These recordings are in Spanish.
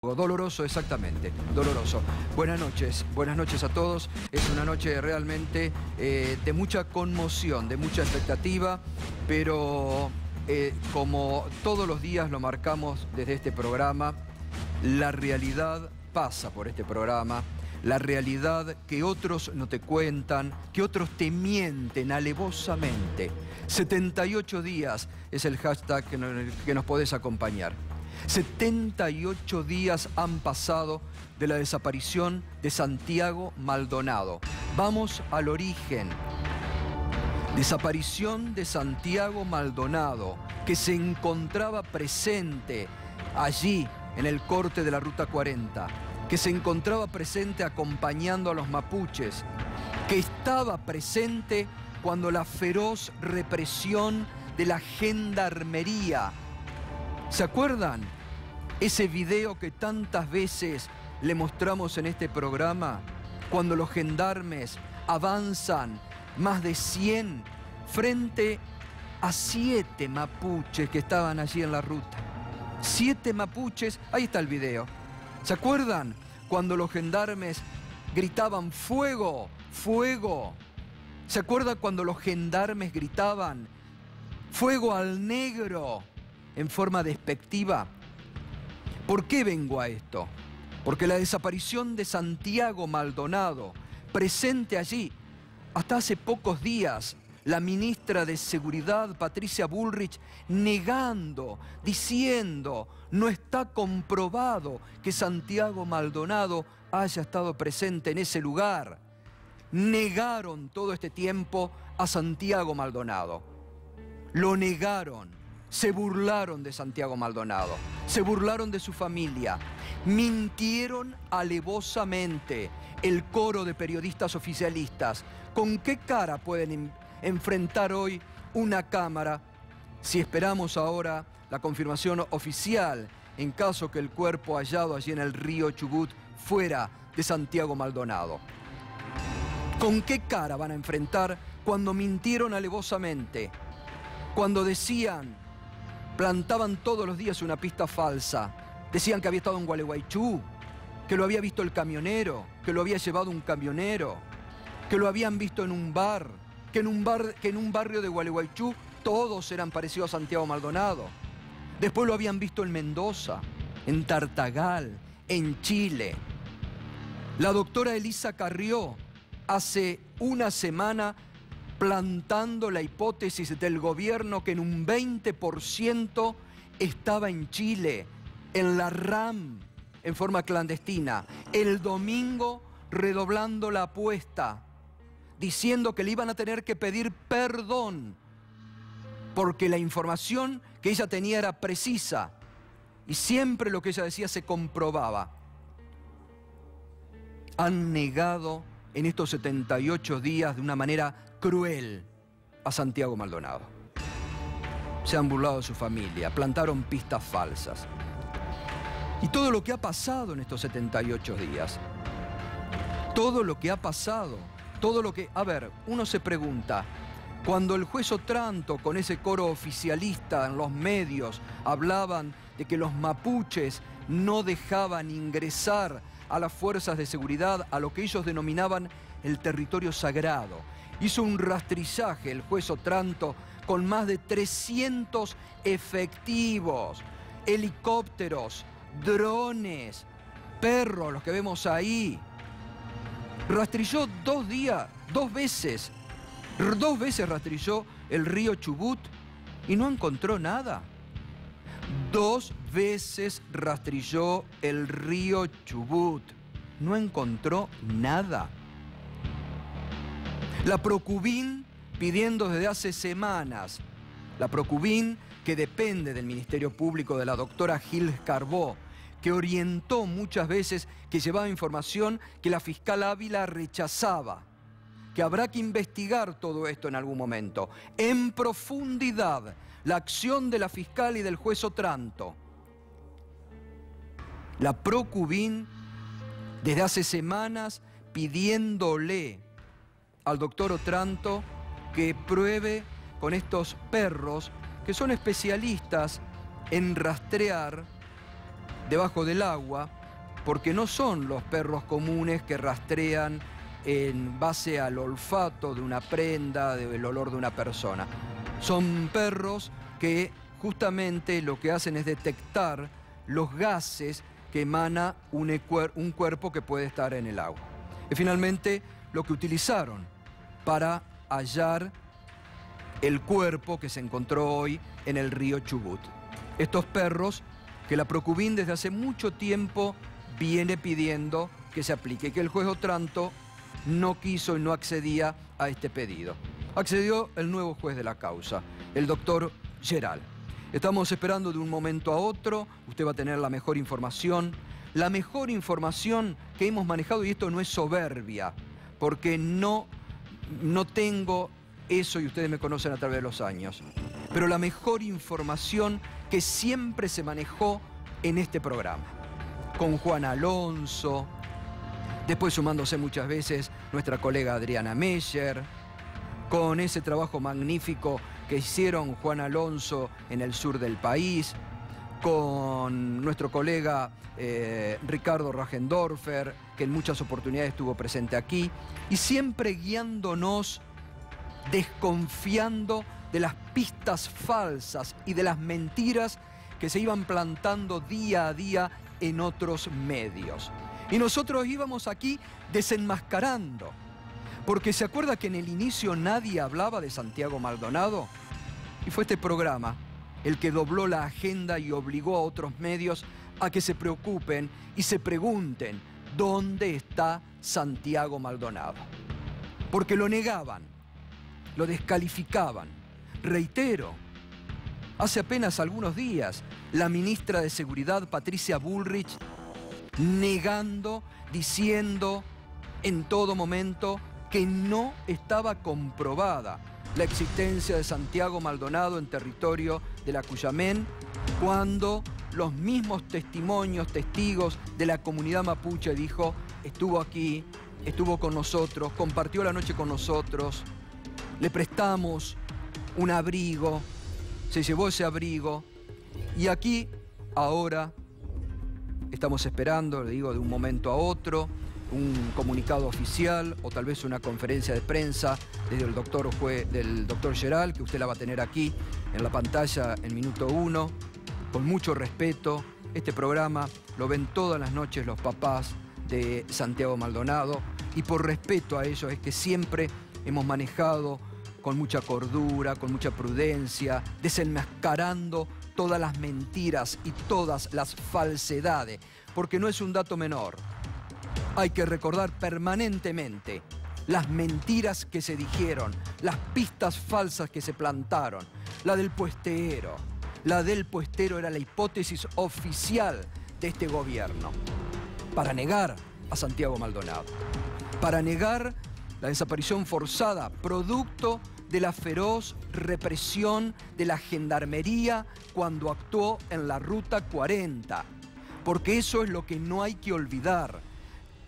Doloroso, exactamente, doloroso. Buenas noches a todos. Es una noche realmente de mucha conmoción, de mucha expectativa, pero como todos los días lo marcamos desde este programa, la realidad pasa por este programa, la realidad que otros no te cuentan, que otros te mienten alevosamente. 78 días es el hashtag que nos podés acompañar. 78 días han pasado de la desaparición de Santiago Maldonado. Vamos al origen. Desaparición de Santiago Maldonado, que se encontraba presente allí en el corte de la Ruta 40, que se encontraba presente acompañando a los mapuches, que estaba presente cuando la feroz represión de la gendarmería. ¿Se acuerdan? Ese video que tantas veces le mostramos en este programa, cuando los gendarmes avanzan más de 100 frente a 7 mapuches que estaban allí en la ruta. 7 mapuches, ahí está el video. ¿Se acuerdan? Cuando los gendarmes gritaban ¡fuego! ¡Fuego! ¿Se acuerdan cuando los gendarmes gritaban ¡fuego al negro! En forma despectiva. ¿Por qué vengo a esto? Porque la desaparición de Santiago Maldonado, presente allí, hasta hace pocos días, la ministra de Seguridad, Patricia Bullrich, negando, diciendo, no está comprobado que Santiago Maldonado haya estado presente en ese lugar. Negaron todo este tiempo a Santiago Maldonado. Lo negaron. Se burlaron de Santiago Maldonado, se burlaron de su familia, mintieron alevosamente el coro de periodistas oficialistas. ¿Con qué cara pueden enfrentar hoy una cámara si esperamos ahora la confirmación oficial en caso que el cuerpo hallado allí en el río Chubut fuera de Santiago Maldonado? ¿Con qué cara van a enfrentar cuando mintieron alevosamente? Cuando decían, plantaban todos los días una pista falsa. Decían que había estado en Gualeguaychú, que lo había visto el camionero, que lo había llevado un camionero, que lo habían visto en un bar, que en un barrio de Gualeguaychú todos eran parecidos a Santiago Maldonado. Después lo habían visto en Mendoza, en Tartagal, en Chile. La doctora Elisa Carrió, hace una semana, plantando la hipótesis del gobierno que en un 20% estaba en Chile, en la RAM, en forma clandestina. El domingo redoblando la apuesta, diciendo que le iban a tener que pedir perdón, porque la información que ella tenía era precisa y siempre lo que ella decía se comprobaba. Han negado en estos 78 días de una manera cruel a Santiago Maldonado. Se han burlado de su familia, plantaron pistas falsas. Y todo lo que ha pasado en estos 78 días, todo lo que ha pasado, todo lo que... A ver, uno se pregunta, cuando el juez Otranto, con ese coro oficialista en los medios, hablaban de que los mapuches no dejaban ingresar a las fuerzas de seguridad a lo que ellos denominaban el territorio sagrado, hizo un rastrillaje el juez Otranto con más de 300 efectivos, helicópteros, drones, perros, los que vemos ahí. Rastrilló 2 veces rastrilló el río Chubut y no encontró nada. 2 veces rastrilló el río Chubut, no encontró nada. La Procubín pidiendo desde hace semanas, la Procubín que depende del Ministerio Público de la doctora Gil Carbó, que orientó muchas veces, que llevaba información que la fiscal Ávila rechazaba, que habrá que investigar todo esto en algún momento, en profundidad, la acción de la fiscal y del juez Otranto. La Procubín desde hace semanas pidiéndole al doctor Otranto que pruebe con estos perros que son especialistas en rastrear debajo del agua, porque no son los perros comunes que rastrean en base al olfato de una prenda, del olor de una persona. Son perros que justamente lo que hacen es detectar los gases que emana un cuerpo que puede estar en el agua. Es finalmente lo que utilizaron para hallar el cuerpo que se encontró hoy en el río Chubut. Estos perros que la Procubín desde hace mucho tiempo viene pidiendo que se aplique, que el juez Otranto no quiso y no accedía a este pedido. Accedió el nuevo juez de la causa, el doctor Geral. Estamos esperando de un momento a otro, usted va a tener la mejor información que hemos manejado, y esto no es soberbia, porque no tengo eso y ustedes me conocen a través de los años, pero la mejor información que siempre se manejó en este programa, con Juan Alonso, después sumándose muchas veces nuestra colega Adriana Meyer, con ese trabajo magnífico que hicieron Juan Alonso en el sur del país, con nuestro colega Ricardo Rajendorfer, que en muchas oportunidades estuvo presente aquí, y siempre guiándonos, desconfiando de las pistas falsas y de las mentiras que se iban plantando día a día en otros medios. Y nosotros íbamos aquí desenmascarando, porque se acuerda que en el inicio nadie hablaba de Santiago Maldonado, y fue este programa el que dobló la agenda y obligó a otros medios a que se preocupen y se pregunten dónde está Santiago Maldonado. Porque lo negaban, lo descalificaban. Reitero, hace apenas algunos días, la ministra de Seguridad, Patricia Bullrich, negando, diciendo en todo momento que no estaba comprobada la existencia de Santiago Maldonado en territorio de la Cuyamén, cuando los mismos testigos de la comunidad mapuche dijo, estuvo aquí, estuvo con nosotros, compartió la noche con nosotros, le prestamos un abrigo, se llevó ese abrigo, y aquí, ahora, estamos esperando, le digo, de un momento a otro, un comunicado oficial o tal vez una conferencia de prensa del doctor Geral, que usted la va a tener aquí en la pantalla en minuto 1, con mucho respeto. Este programa lo ven todas las noches los papás de Santiago Maldonado, y por respeto a ellos es que siempre hemos manejado con mucha cordura, con mucha prudencia, desenmascarando todas las mentiras y todas las falsedades, porque no es un dato menor. Hay que recordar permanentemente las mentiras que se dijeron, las pistas falsas que se plantaron. La del puestero era la hipótesis oficial de este gobierno para negar a Santiago Maldonado, para negar la desaparición forzada, producto de la feroz represión de la Gendarmería cuando actuó en la Ruta 40. Porque eso es lo que no hay que olvidar.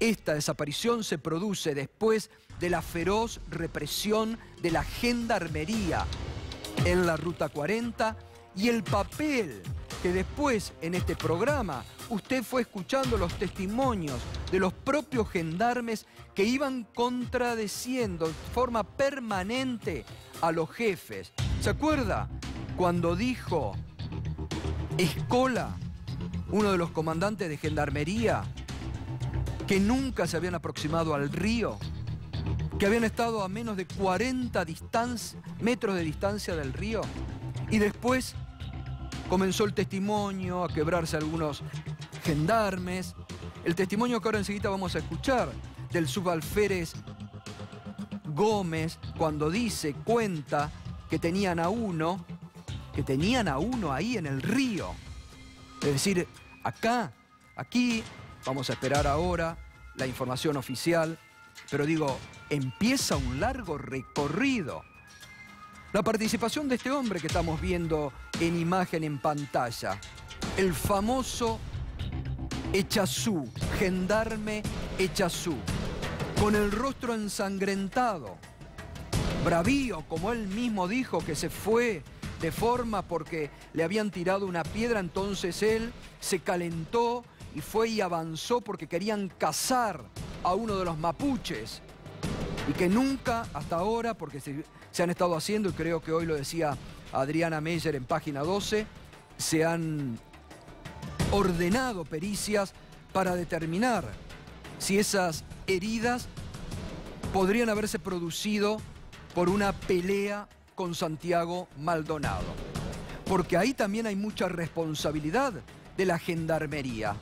Esta desaparición se produce después de la feroz represión de la Gendarmería en la Ruta 40 y el papel que después en este programa usted fue escuchando los testimonios de los propios gendarmes que iban contradeciendo de forma permanente a los jefes. ¿Se acuerda cuando dijo Escola, uno de los comandantes de Gendarmería, que nunca se habían aproximado al río, que habían estado a menos de 40 metros de distancia del río? Y después comenzó el testimonio, a quebrarse algunos gendarmes. El testimonio que ahora enseguida vamos a escuchar del subalférez Gómez, cuando cuenta que tenían a uno ahí en el río. Es decir, aquí, vamos a esperar ahora la información oficial, pero digo, empieza un largo recorrido. La participación de este hombre que estamos viendo en imagen en pantalla, el famoso Echazú, gendarme Echazú, con el rostro ensangrentado, bravío, como él mismo dijo, que se fue de forma porque le habían tirado una piedra, entonces él se calentó y fue y avanzó porque querían cazar a uno de los mapuches. Y que nunca hasta ahora, porque se han estado haciendo, y creo que hoy lo decía Adriana Meyer en página 12, se han ordenado pericias para determinar si esas heridas podrían haberse producido por una pelea con Santiago Maldonado. Porque ahí también hay mucha responsabilidad de la gendarmería.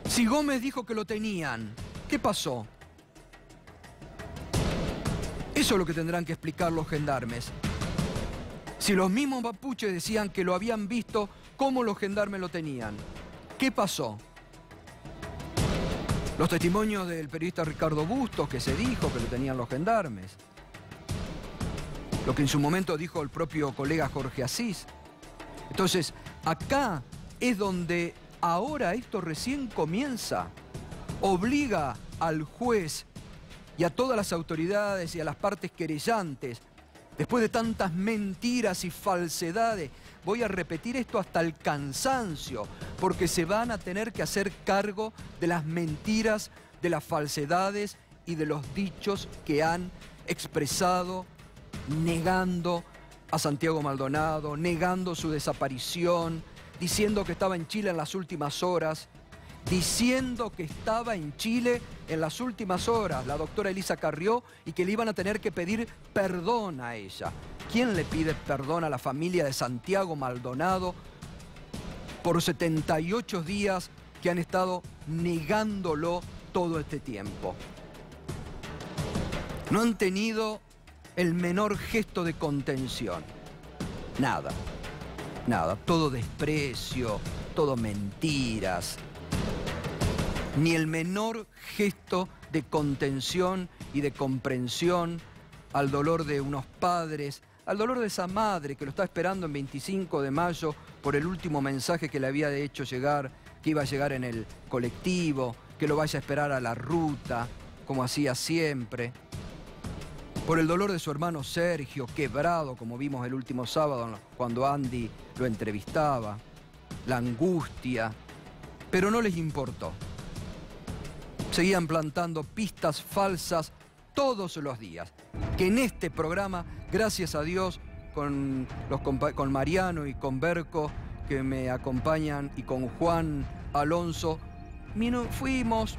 Si Gómez dijo que lo tenían, ¿qué pasó? Eso es lo que tendrán que explicar los gendarmes. Si los mismos mapuches decían que lo habían visto, ¿cómo los gendarmes lo tenían? ¿Qué pasó? Los testimonios del periodista Ricardo Bustos, que se dijo que lo tenían los gendarmes. Lo que en su momento dijo el propio colega Jorge Asís. Entonces, acá es donde ahora esto recién comienza. Obliga al juez y a todas las autoridades y a las partes querellantes, después de tantas mentiras y falsedades, voy a repetir esto hasta el cansancio, porque se van a tener que hacer cargo de las mentiras, de las falsedades y de los dichos que han expresado, negando a Santiago Maldonado, negando su desaparición, diciendo que estaba en Chile en las últimas horas, diciendo que estaba en Chile en las últimas horas, la doctora Elisa Carrió, y que le iban a tener que pedir perdón a ella. ¿Quién le pide perdón a la familia de Santiago Maldonado por 78 días que han estado negándolo todo este tiempo? No han tenido el menor gesto de contención. Nada, nada, todo desprecio, todo mentiras. Ni el menor gesto de contención y de comprensión al dolor de unos padres, al dolor de esa madre que lo está esperando en 25 de mayo por el último mensaje que le había hecho llegar, que iba a llegar en el colectivo, que lo vaya a esperar a la ruta, como hacía siempre. Por el dolor de su hermano Sergio, quebrado, como vimos el último sábado cuando Andy lo entrevistaba. La angustia, pero no les importó. Seguían plantando pistas falsas todos los días. Que en este programa, gracias a Dios, con Mariano y con Berco, que me acompañan, y con Juan Alonso, fuimos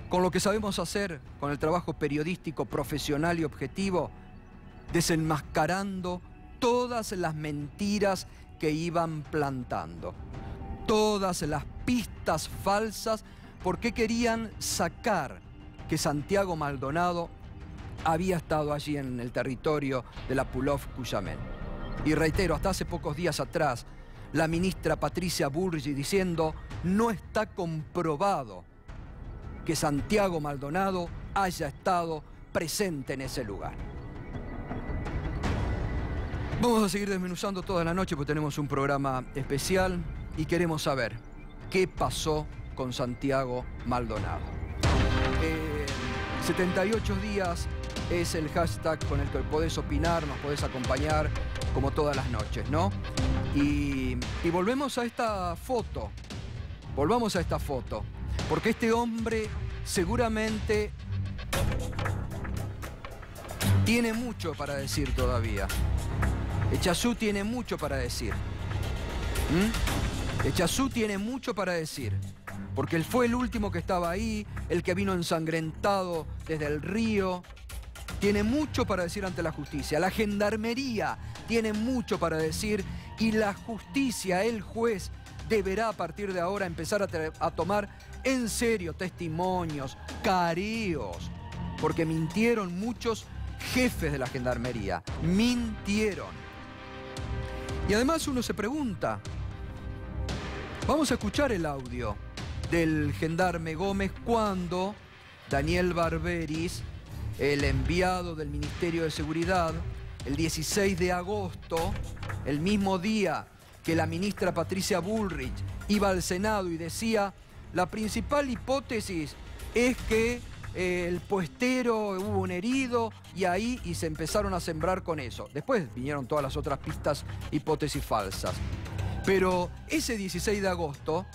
con lo que sabemos hacer, con el trabajo periodístico, profesional y objetivo, desenmascarando todas las mentiras que iban plantando, todas las pistas falsas. ¿Por qué querían sacar que Santiago Maldonado había estado allí en el territorio de la Pulov Cuyamén? Y reitero, hasta hace pocos días atrás, la ministra Patricia Bullrich diciendo: no está comprobado que Santiago Maldonado haya estado presente en ese lugar. Vamos a seguir desmenuzando toda la noche porque tenemos un programa especial y queremos saber qué pasó con Santiago Maldonado. 78 días es el hashtag con el que podés opinar, nos podés acompañar como todas las noches, ¿no? Y volvemos a esta foto, porque este hombre seguramente tiene mucho para decir todavía. Echazú tiene mucho para decir. Echazú tiene mucho para decir. Porque él fue el último que estaba ahí, el que vino ensangrentado desde el río. Tiene mucho para decir ante la justicia. La gendarmería tiene mucho para decir y la justicia, el juez, deberá a partir de ahora empezar a tomar en serio testimonios, careos, porque mintieron muchos jefes de la gendarmería. Mintieron. Y además uno se pregunta, vamos a escuchar el audio del gendarme Gómez cuando Daniel Barberis, el enviado del Ministerio de Seguridad, el 16 de agosto, el mismo día que la ministra Patricia Bullrich iba al Senado y decía: la principal hipótesis es que el puestero, hubo un herido y se empezaron a sembrar con eso. Después vinieron todas las otras pistas, hipótesis falsas. Pero ese 16 de agosto,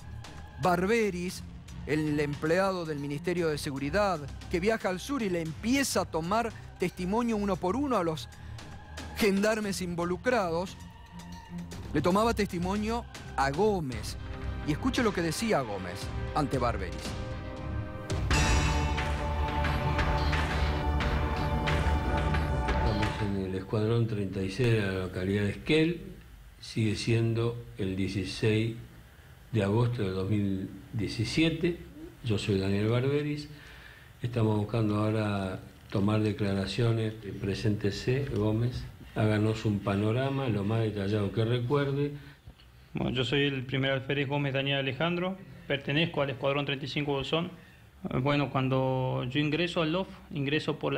Barberis, el empleado del Ministerio de Seguridad, que viaja al sur y le empieza a tomar testimonio uno por uno a los gendarmes involucrados, le tomaba testimonio a Gómez. Y escuche lo que decía Gómez ante Barberis. Estamos en el escuadrón 36 de la localidad de Esquel. Sigue siendo el 16 de agosto de 2017. Yo soy Daniel Barberis. Estamos buscando ahora tomar declaraciones. Preséntese, Gómez. Háganos un panorama lo más detallado que recuerde. Bueno, yo soy el primer alférez Gómez Daniel Alejandro. Pertenezco al escuadrón 35 Bolsón. Bueno, cuando yo ingreso al LOF, ingreso por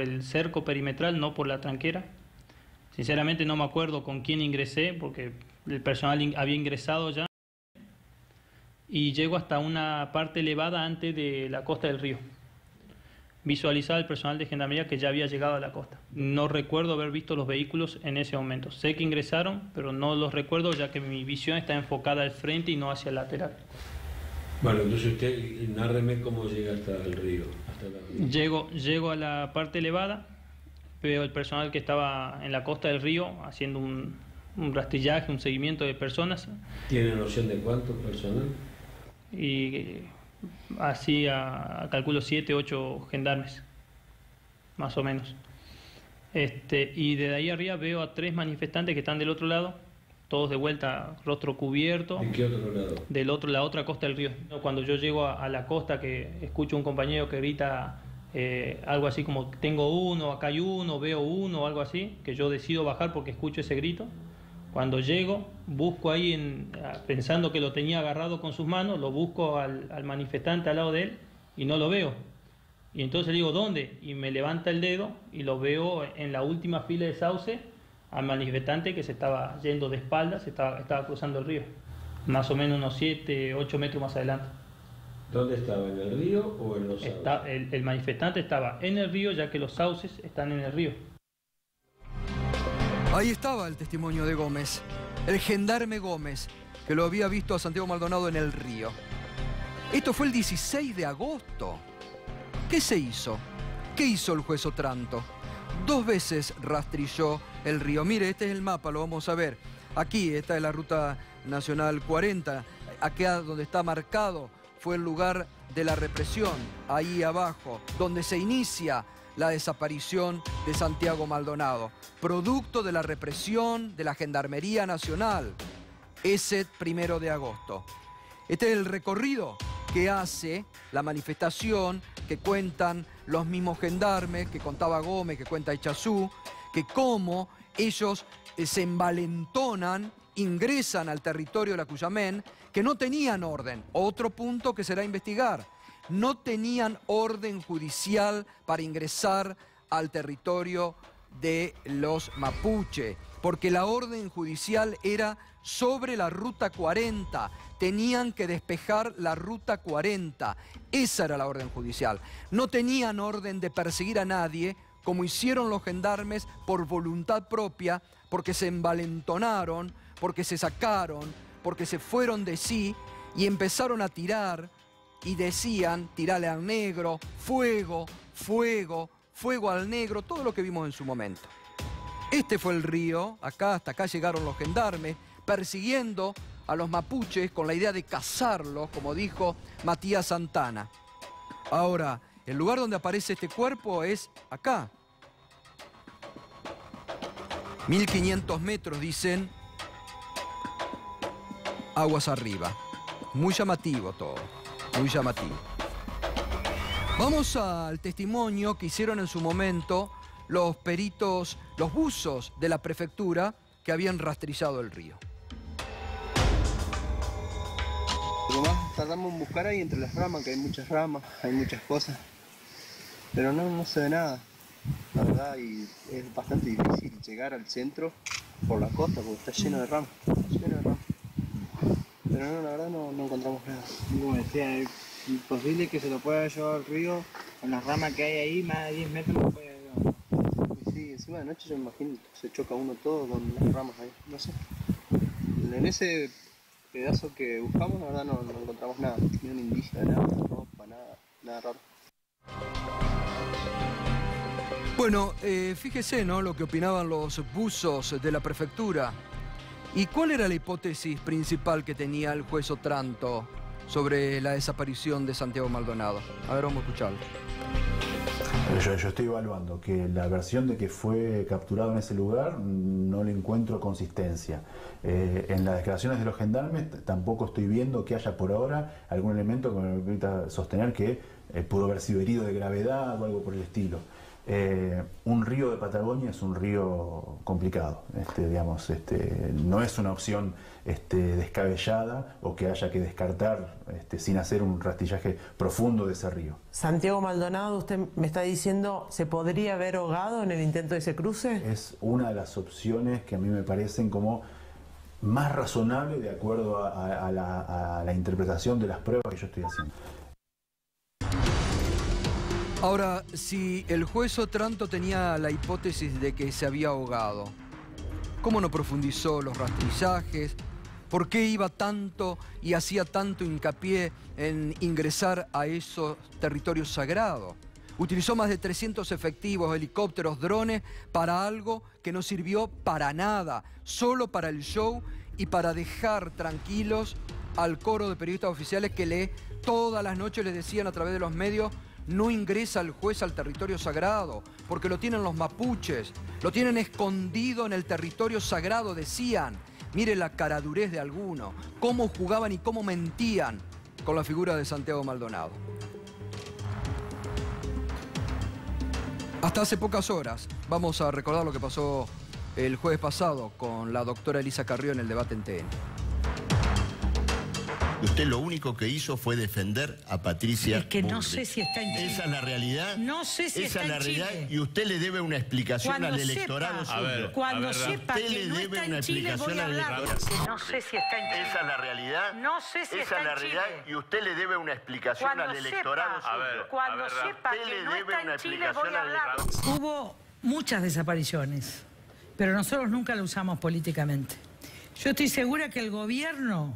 el cerco perimetral, no por la tranquera. Sinceramente no me acuerdo con quién ingresé, porque el personal había ingresado ya. Y llego hasta una parte elevada antes de la costa del río. Visualizaba el personal de gendarmería que ya había llegado a la costa. No recuerdo haber visto los vehículos en ese momento. Sé que ingresaron, pero no los recuerdo ya que mi visión está enfocada al frente y no hacia el lateral. Bueno, entonces usted, nárreme cómo llega hasta el río. Llego a la parte elevada. Veo el personal que estaba en la costa del río haciendo un rastrillaje, un seguimiento de personas. ¿Tiene noción de cuántos personal? Y así calculo 7, 8 gendarmes, más o menos. Y de ahí arriba veo a 3 manifestantes que están del otro lado, todos de vuelta, rostro cubierto. ¿De qué otro lado? La otra costa del río. Cuando yo llego a la costa, que escucho un compañero que grita algo así como tengo uno, acá hay uno, veo uno, o algo así, que yo decido bajar porque escucho ese grito. Cuando llego, busco ahí, pensando que lo tenía agarrado con sus manos, lo busco al manifestante al lado de él y no lo veo. Y entonces le digo, ¿dónde? Y me levanta el dedo y lo veo en la última fila de sauce al manifestante que se estaba yendo de espaldas, estaba cruzando el río. Más o menos unos 7, 8 metros más adelante. ¿Dónde estaba? ¿En el río o en los sauces? El manifestante estaba en el río, ya que los sauces están en el río. Ahí estaba el testimonio de Gómez, el gendarme Gómez, que lo había visto a Santiago Maldonado en el río. Esto fue el 16 de agosto. ¿Qué se hizo? ¿Qué hizo el juez Otranto? 2 veces rastrilló el río. Mire, este es el mapa, lo vamos a ver. Aquí, esta es la Ruta Nacional 40. Acá donde está marcado fue el lugar de la represión, ahí abajo, donde se inicia la desaparición de Santiago Maldonado, producto de la represión de la Gendarmería Nacional, ese 1 de agosto. Este es el recorrido que hace la manifestación, que cuentan los mismos gendarmes, que contaba Gómez, que cuenta Echazú, que cómo ellos se envalentonan, ingresan al territorio de la Cuyamén, que no tenían orden. Otro punto que será investigar. No tenían orden judicial para ingresar al territorio de los mapuche, porque la orden judicial era sobre la Ruta 40. Tenían que despejar la Ruta 40. Esa era la orden judicial. No tenían orden de perseguir a nadie, como hicieron los gendarmes por voluntad propia, porque se envalentonaron, porque se sacaron, porque se fueron de sí y empezaron a tirar. Y decían, tirale al negro, fuego, fuego, fuego al negro, todo lo que vimos en su momento. Este fue el río, hasta acá llegaron los gendarmes, persiguiendo a los mapuches con la idea de cazarlos, como dijo Matías Santana. Ahora, el lugar donde aparece este cuerpo es acá. 1500 metros, dicen, aguas arriba. Muy llamativo todo. Muy llamativo. Vamos al testimonio que hicieron en su momento los peritos, los buzos de la prefectura que habían rastrillado el río. Lo más tardamos en buscar ahí entre las ramas, que hay muchas ramas, hay muchas cosas. Pero no se ve nada, la verdad, y es bastante difícil llegar al centro por la costa porque está lleno de ramas, lleno de ramas. Pero no, la verdad no encontramos nada. Como decía, Imposible que se lo pueda llevar al río con las ramas que hay ahí, más de 10 metros no puede llevar. Sí, encima de noche yo me imagino que se choca uno todo con las ramas ahí, no sé. En ese pedazo que buscamos, la verdad no encontramos nada, ni un indicio de nada, ropa, nada raro. Bueno, fíjese, ¿no?, lo que opinaban los buzos de la prefectura. ¿Y cuál era la hipótesis principal que tenía el juez Otranto sobre la desaparición de Santiago Maldonado? A ver, vamos a escucharlo. Yo estoy evaluando que la versión de que fue capturado en ese lugar no le encuentro consistencia. En las declaraciones de los gendarmes tampoco estoy viendo que haya por ahora algún elemento que me permita sostener que pudo haber sido herido de gravedad o algo por el estilo. Un río de Patagonia es un río complicado, digamos, no es una opción descabellada o que haya que descartar sin hacer un rastrillaje profundo de ese río. Santiago Maldonado, usted me está diciendo, ¿se podría haber ahogado en el intento de ese cruce? Es una de las opciones que a mí me parecen como más razonable de acuerdo a la interpretación de las pruebas que yo estoy haciendo. Ahora, si el juez Otranto tenía la hipótesis de que se había ahogado, ¿cómo no profundizó los rastrillajes? ¿Por qué iba tanto y hacía tanto hincapié en ingresar a esos territorios sagrados? Utilizó más de 300 efectivos, helicópteros, drones, para algo que no sirvió para nada, solo para el show y para dejar tranquilos al coro de periodistas oficiales que todas las noches les decían a través de los medios: no ingresa el juez al territorio sagrado, porque lo tienen los mapuches, lo tienen escondido en el territorio sagrado, decían. Mire la caradurez de algunos, cómo jugaban y cómo mentían con la figura de Santiago Maldonado. Hasta hace pocas horas, vamos a recordar lo que pasó el jueves pasado con la doctora Elisa Carrió en el debate en TN. Usted lo único que hizo fue defender a Patricia Es que no Bullrich. sé si está en Chile. Esa es la realidad. No sé si Esa está es la en realidad Chile. y usted le debe una explicación Cuando al electorado sepa, suyo. Cuando sepa Usted que le no debe está una en Chile, voy explicación a al hablar. electorado. No sé si está en Chile. Esa es la realidad. No sé si Esa está es la en realidad Chile. y usted le debe una explicación Cuando al electorado sepa, suyo. Cuando sepa Usted que le no debe está una en Chile, explicación voy a al hablar. electorado. Hubo muchas desapariciones, pero nosotros nunca lo usamos políticamente. Yo estoy segura que el gobierno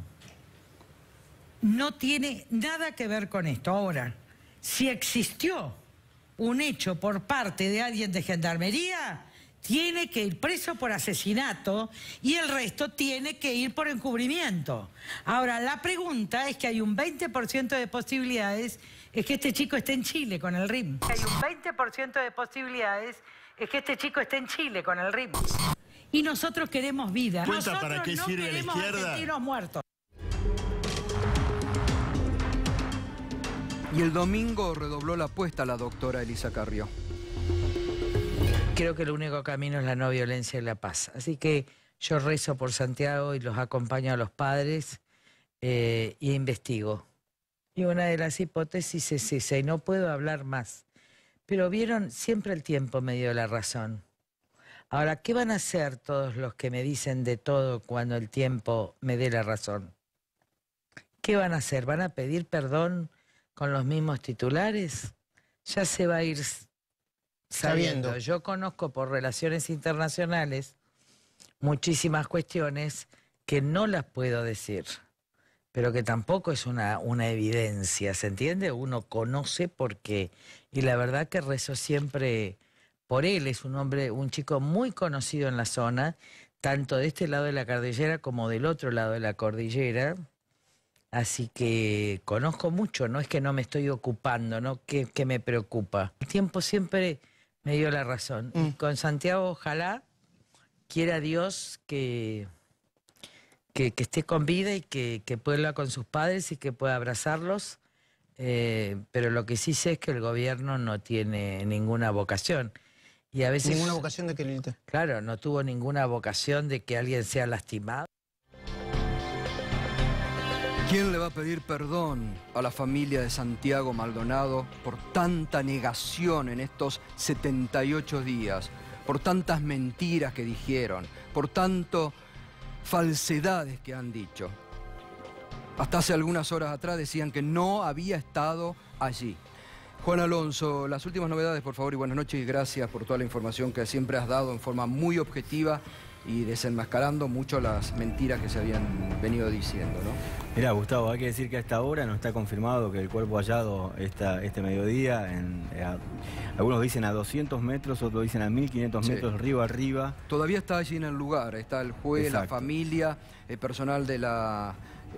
no tiene nada que ver con esto. Ahora, si existió un hecho por parte de alguien de Gendarmería, tiene que ir preso por asesinato y el resto tiene que ir por encubrimiento. Ahora, la pregunta es que hay un 20% de posibilidades es que este chico esté en Chile con el RIM. Hay un 20% de posibilidades es que este chico esté en Chile con el RIM. Y nosotros queremos vida. ¿Cuenta Nosotros para qué no sirve la queremos izquierda? argentinos muertos. Y el domingo redobló la apuesta la doctora Elisa Carrió. Creo que el único camino es la no violencia y la paz. Así que yo rezo por Santiago y los acompaño a los padres y investigo. Y una de las hipótesis es esa, y no puedo hablar más. Pero vieron, siempre el tiempo me dio la razón. Ahora, ¿qué van a hacer todos los que me dicen de todo cuando el tiempo me dé la razón? ¿Qué van a hacer? ¿Van a pedir perdón con los mismos titulares? Ya se va a ir sabiendo. Yo conozco por relaciones internacionales muchísimas cuestiones que no las puedo decir, pero que tampoco es una evidencia, ¿se entiende? Uno conoce por qué. Y la verdad que rezo siempre por él. Es un hombre, un chico muy conocido en la zona, tanto de este lado de la cordillera como del otro lado de la cordillera. Así que conozco mucho, no es que no me estoy ocupando, ¿no? Que me preocupa. El tiempo siempre me dio la razón. Y con Santiago, ojalá quiera Dios que esté con vida y que pueda hablar con sus padres y que pueda abrazarlos. Pero lo que sí sé es que el gobierno no tiene ninguna vocación. Y a veces, ¿Ninguna vocación de qué, Lilita? Claro, no tuvo ninguna vocación de que alguien sea lastimado. ¿Quién le va a pedir perdón a la familia de Santiago Maldonado por tanta negación en estos 78 días? Por tantas mentiras que dijeron, por tanto falsedades que han dicho. hasta hace algunas horas atrás decían que no había estado allí. Juan Alonso, las últimas novedades, por favor, y buenas noches y gracias por toda la información que siempre has dado en forma muy objetiva y desenmascarando mucho las mentiras que se habían venido diciendo, ¿no? Mirá, Gustavo, hay que decir que a esta hora no está confirmado que el cuerpo hallado este mediodía, algunos dicen a 200 metros, otros dicen a 1500 metros río arriba. Todavía está allí en el lugar, está el juez, Exacto. la familia, el personal de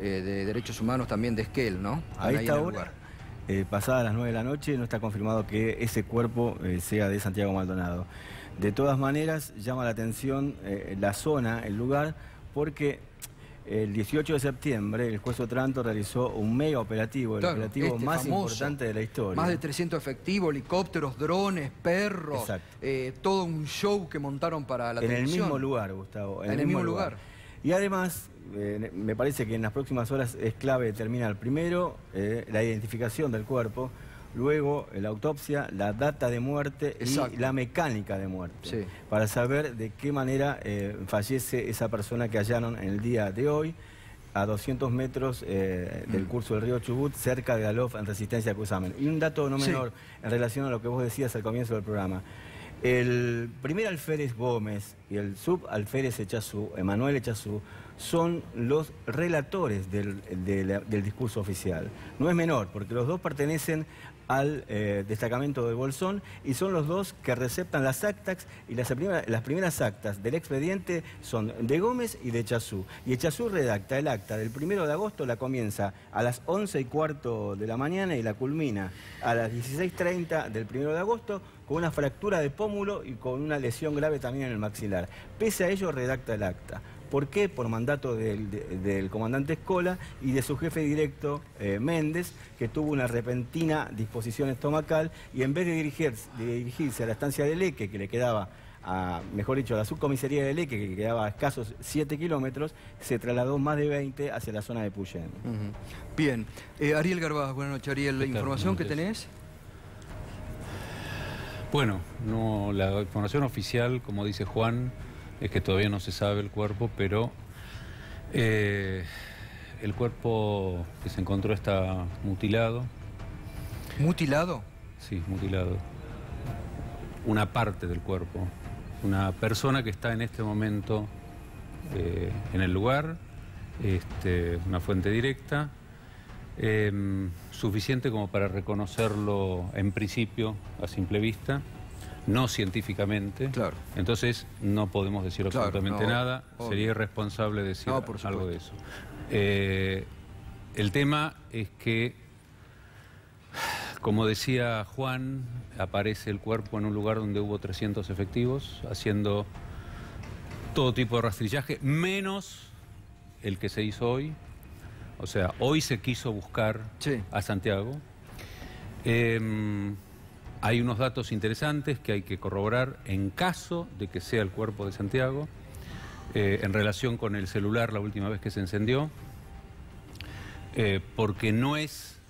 de Derechos Humanos también de Esquel, ¿no? A esta hora, pasadas las 9 de la noche, no está confirmado que ese cuerpo sea de Santiago Maldonado. De todas maneras, llama la atención la zona, el lugar, porque el 18 de septiembre el juez Otranto realizó un mega operativo, el operativo más importante de la historia. Más de 300 efectivos, helicópteros, drones, perros, todo un show que montaron para la televisión. En el mismo lugar, Gustavo. En el mismo lugar. Y además, me parece que en las próximas horas es clave determinar primero la identificación del cuerpo, luego la autopsia, la data de muerte y la mecánica de muerte, para saber de qué manera fallece esa persona que hallaron en el día de hoy a 200 metros del curso del río Chubut, cerca de Alof, en Resistencia a Cusamen. Y un dato no menor en relación a lo que vos decías al comienzo del programa. El primer alférez Gómez y el subalférez Echazú, Emanuel Echazú, son los relatores del discurso oficial. No es menor, porque los dos pertenecen al destacamento de Bolsón y son los dos que receptan las actas, y las primeras actas del expediente son de Gómez y de Echazú. Y Echazú redacta el acta del 1 de agosto, la comienza a las 11:15 de la mañana y la culmina a las 16:30 del 1 de agosto con una fractura de pómulo y con una lesión grave también en el maxilar. Pese a ello redacta el acta. ¿Por qué? Por mandato del comandante Escola y de su jefe directo, Méndez, que tuvo una repentina disposición estomacal y en vez de dirigirse a la estancia de Leque, que le quedaba, mejor dicho, a la subcomisaría de Leque, que quedaba a escasos 7 kilómetros, se trasladó más de 20 hacia la zona de Puyén. Bien. Ariel Garbaz, buenas noches, Ariel. ¿La información que tenés? Bueno, no, la información oficial, como dice Juan, es que todavía no se sabe el cuerpo, pero el cuerpo que se encontró está mutilado. ¿Mutilado? Sí, mutilado. Una parte del cuerpo. Una persona que está en este momento en el lugar, una fuente directa, suficiente como para reconocerlo en principio a simple vista. No científicamente, entonces no podemos decir absolutamente nada, sería irresponsable decir algo de eso. El tema es que, como decía Juan, aparece el cuerpo en un lugar donde hubo 300 efectivos, haciendo todo tipo de rastrillaje, menos el que se hizo hoy. O sea, hoy se quiso buscar a Santiago. Hay unos datos interesantes que hay que corroborar en caso de que sea el cuerpo de Santiago, en relación con el celular la última vez que se encendió, porque no es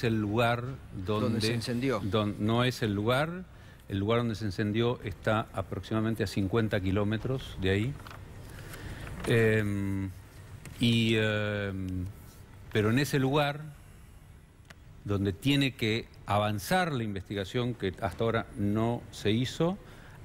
el lugar donde se encendió. No es el lugar donde se encendió está aproximadamente a 50 kilómetros de ahí. Pero en ese lugar, donde tiene que avanzar la investigación, que hasta ahora no se hizo,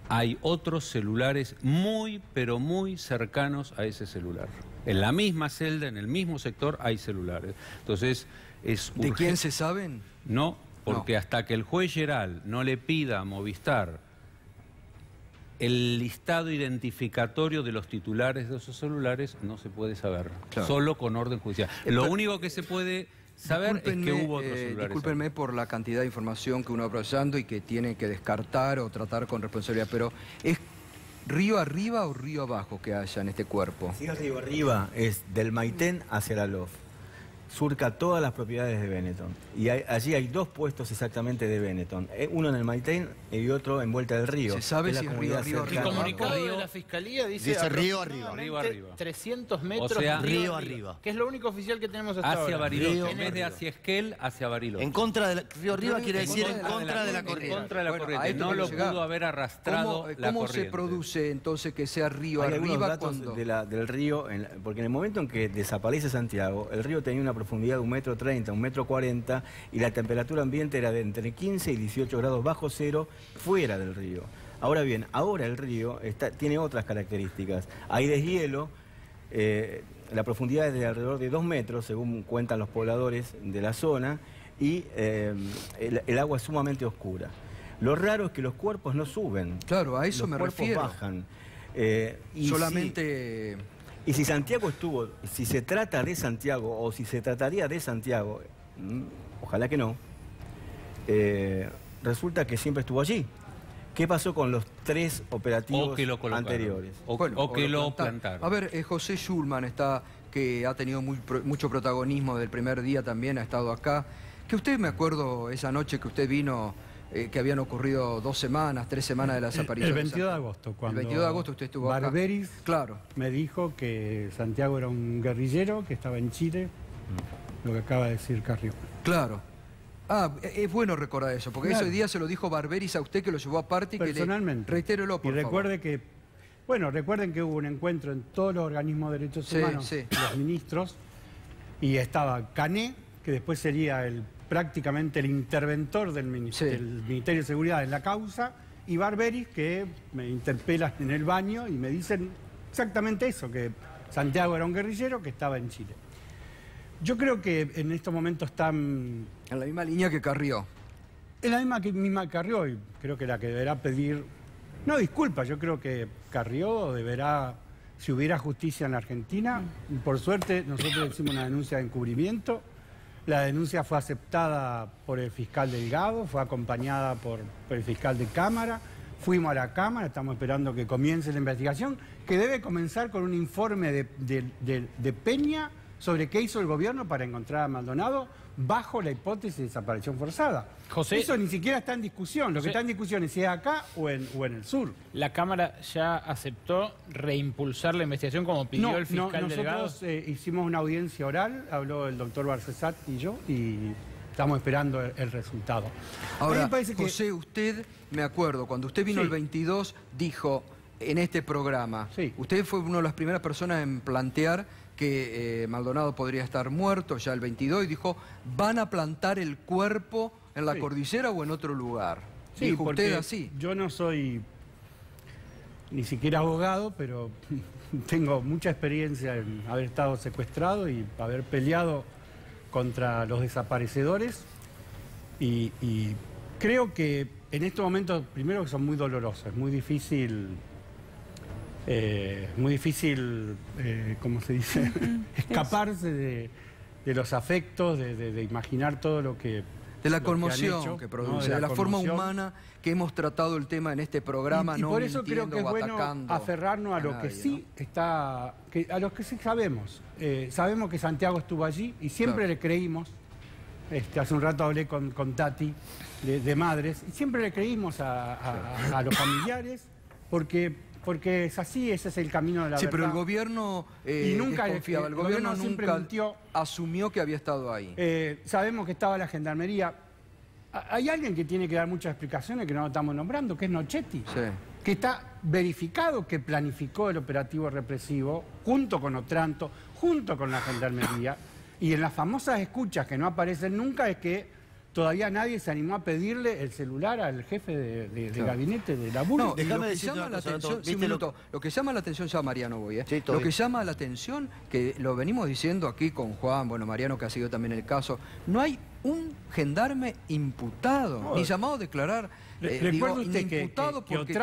hay otros celulares muy, pero muy cercanos a ese celular. En la misma celda, en el mismo sector, hay celulares. Entonces, es urgente. ¿De quién se saben? No, porque hasta que el juez Geral no le pida a Movistar el listado identificatorio de los titulares de esos celulares, no se puede saber. Solo con orden judicial. Lo único que se puede saber es que hubo otros celulares. Discúlpenme por la cantidad de información que uno va procesando y que tiene que descartar o tratar con responsabilidad, pero ¿es río arriba o río abajo que haya en este cuerpo? Si es río arriba, es del Maitén hacia la Lof. surca todas las propiedades de Benetton. Y allí hay 2 puestos exactamente de Benetton. Uno en el Maitén y otro en Vuelta del Río. ¿Se sabe si es río arriba? El comunicado de la Fiscalía dice río arriba. Río arriba. 300 metros, O sea, río arriba. Que es lo único oficial que tenemos hasta hacia ahora. Bariloche. En vez de hacia Esquel, hacia Bariloche. En contra del río arriba quiere decir en contra de la corriente. En contra de la Bueno, corriente. a esto No lo quiero llegar. pudo haber arrastrado la ¿Cómo corriente. se produce entonces que sea río Hay algunos arriba datos cuando...? del río, porque en el momento en que desaparece Santiago, el río tenía una profundidad de 1,30 m, 1,40 m, y la temperatura ambiente era de entre 15 y 18 grados bajo cero fuera del río. Ahora bien, ahora el río tiene otras características. Hay deshielo, la profundidad es de alrededor de 2 metros, según cuentan los pobladores de la zona, y el agua es sumamente oscura. Lo raro es que los cuerpos no suben. Claro, a eso me refiero. Los cuerpos bajan. Solamente... Y si Santiago si se trata de Santiago, o si se trataría de Santiago, ojalá que no, resulta que siempre estuvo allí. ¿Qué pasó con los 3 operativos anteriores? O que lo plantaron. A ver, José Schulman que ha tenido mucho protagonismo del primer día también, ha estado acá. Que usted, me acuerdo, esa noche que usted vino, que habían ocurrido 2 semanas, 3 semanas de la desaparición. El 22 de agosto, cuando el 22 de agosto usted estuvo acá. Barberis me dijo que Santiago era un guerrillero, que estaba en Chile, lo que acaba de decir Carrió. Claro. Es bueno recordar eso, porque ese día se lo dijo Barberis a usted, que lo llevó aparte y personalmente. Reitérelo, por favor. Recuerden que hubo un encuentro en todos los organismos de derechos humanos, los ministros, y estaba Cané, que después sería prácticamente el interventor del Ministerio de Seguridad en la causa, y Barberis, que me interpelan en el baño y me dicen exactamente eso, que Santiago era un guerrillero que estaba en Chile. Yo creo que en estos momentos están... En la misma línea que Carrió. En la misma que Carrió, y creo que la que deberá pedir... No, disculpa, yo creo que Carrió deberá... Si hubiera justicia en la Argentina, por suerte nosotros hicimos una denuncia de encubrimiento. La denuncia fue aceptada por el fiscal Delgado, fue acompañada por el fiscal de Cámara. Fuimos a la Cámara, estamos esperando que comience la investigación, que debe comenzar con un informe de Peña sobre qué hizo el gobierno para encontrar a Maldonado bajo la hipótesis de desaparición forzada. José, eso ni siquiera está en discusión. Lo que está en discusión es si es acá o en el sur. ¿La Cámara ya aceptó reimpulsar la investigación como pidió el fiscal Delgado? Nosotros hicimos una audiencia oral, habló el doctor Barcesat y yo, y estamos esperando el resultado. Ahora, me parece José, usted, me acuerdo, cuando usted vino el 22, dijo en este programa, usted fue una de las primeras personas en plantear que Maldonado podría estar muerto ya el 22 y dijo, ¿van a plantar el cuerpo en la cordillera o en otro lugar? Sí, dijo porque usted así. Yo no soy ni siquiera abogado, pero tengo mucha experiencia en haber estado secuestrado y haber peleado contra los desaparecedores y creo que en estos momentos, primero que son muy dolorosos, es muy difícil... ¿cómo se dice? Escaparse de los afectos, de imaginar todo lo que... De la conmoción que produce, de la forma humana que hemos tratado el tema en este programa, y no por eso creo mintiendo que es o bueno atacando aferrarnos a lo que sí está... a lo que sí sabemos. Sabemos que Santiago estuvo allí y siempre le creímos. Hace un rato hablé con Tati de Madres y siempre le creímos a los familiares porque es así, ese es el camino de la verdad. Sí, pero el gobierno nunca desconfiaba, el gobierno nunca asumió que había estado ahí. Sabemos que estaba la gendarmería. Hay alguien que tiene que dar muchas explicaciones que no lo estamos nombrando, que es Nochetti, que está verificado que planificó el operativo represivo junto con Otranto, junto con la gendarmería, y en las famosas escuchas que no aparecen nunca es que todavía nadie se animó a pedirle el celular al jefe de gabinete de la BURI. No, déjame decir la atención, lo que llama la atención, ya Mariano voy, lo que llama la atención, que lo venimos diciendo aquí con Juan, bueno, Mariano que ha sido también el caso, no hay un gendarme imputado, ni llamado a declarar, imputado porque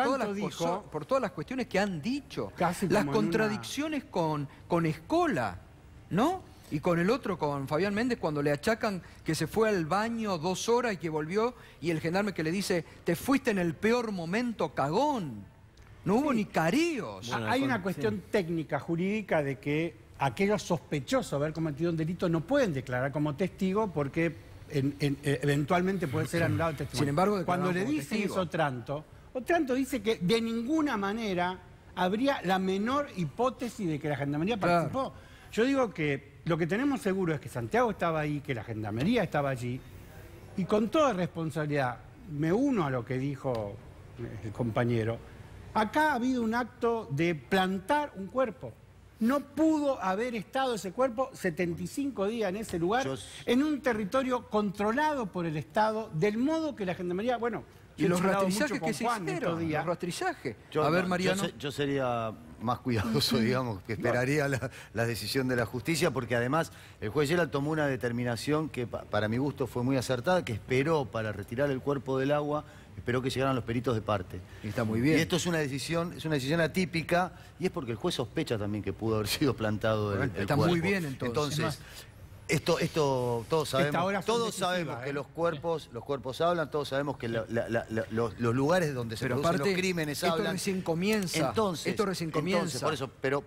por todas las cuestiones que han dicho, las contradicciones con Escola, ¿no? Y con el otro, con Fabián Méndez, cuando le achacan que se fue al baño 2 horas y que volvió, y el gendarme que le dice, te fuiste en el peor momento, cagón. No hubo ni caríos. Hay una cuestión técnica, jurídica, de que aquellos sospechosos de haber cometido un delito no pueden declarar como testigo porque eventualmente puede ser anulado el testimonio. Sin embargo, cuando le dicen eso a Otranto dice que de ninguna manera habría la menor hipótesis de que la Gendarmería participó. Yo digo que lo que tenemos seguro es que Santiago estaba ahí, que la Gendarmería estaba allí, y con toda responsabilidad, me uno a lo que dijo el compañero, acá ha habido un acto de plantar un cuerpo. No pudo haber estado ese cuerpo 75 días en ese lugar, en un territorio controlado por el Estado, del modo que la Gendarmería, bueno... Y los rastrillajes que se hicieron, los rastrillajes. A ver, Mariano. Yo sería más cuidadoso, digamos, que esperaría la decisión de la justicia, porque además el juez Gerald tomó una determinación que para mi gusto fue muy acertada, que esperó para retirar el cuerpo del agua, esperó que llegaran los peritos de parte. Y está muy bien. Y esto es una decisión atípica, y es porque el juez sospecha también que pudo haber sido plantado el cuerpo. Está muy bien, entonces. Esto todos sabemos que los cuerpos hablan, todos sabemos que los lugares donde se producen los crímenes hablan. Esto recién comienza.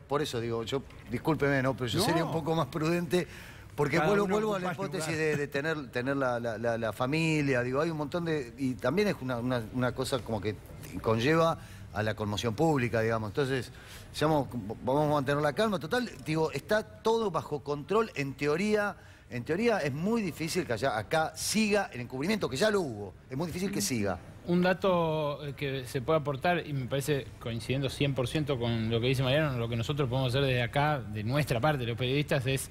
Por eso digo, yo, discúlpeme, ¿no? Pero yo sería un poco más prudente, porque vuelvo a la hipótesis de tener la familia, digo, hay un montón de... Y también es una cosa como que conlleva a la conmoción pública, digamos. Entonces, vamos a mantener la calma. Total, digo, está todo bajo control. En teoría es muy difícil que acá siga el encubrimiento, que ya lo hubo. Es muy difícil que siga. Un dato que se puede aportar, y me parece coincidiendo 100% con lo que dice Mariano, lo que nosotros podemos hacer desde acá, de nuestra parte, los periodistas, es...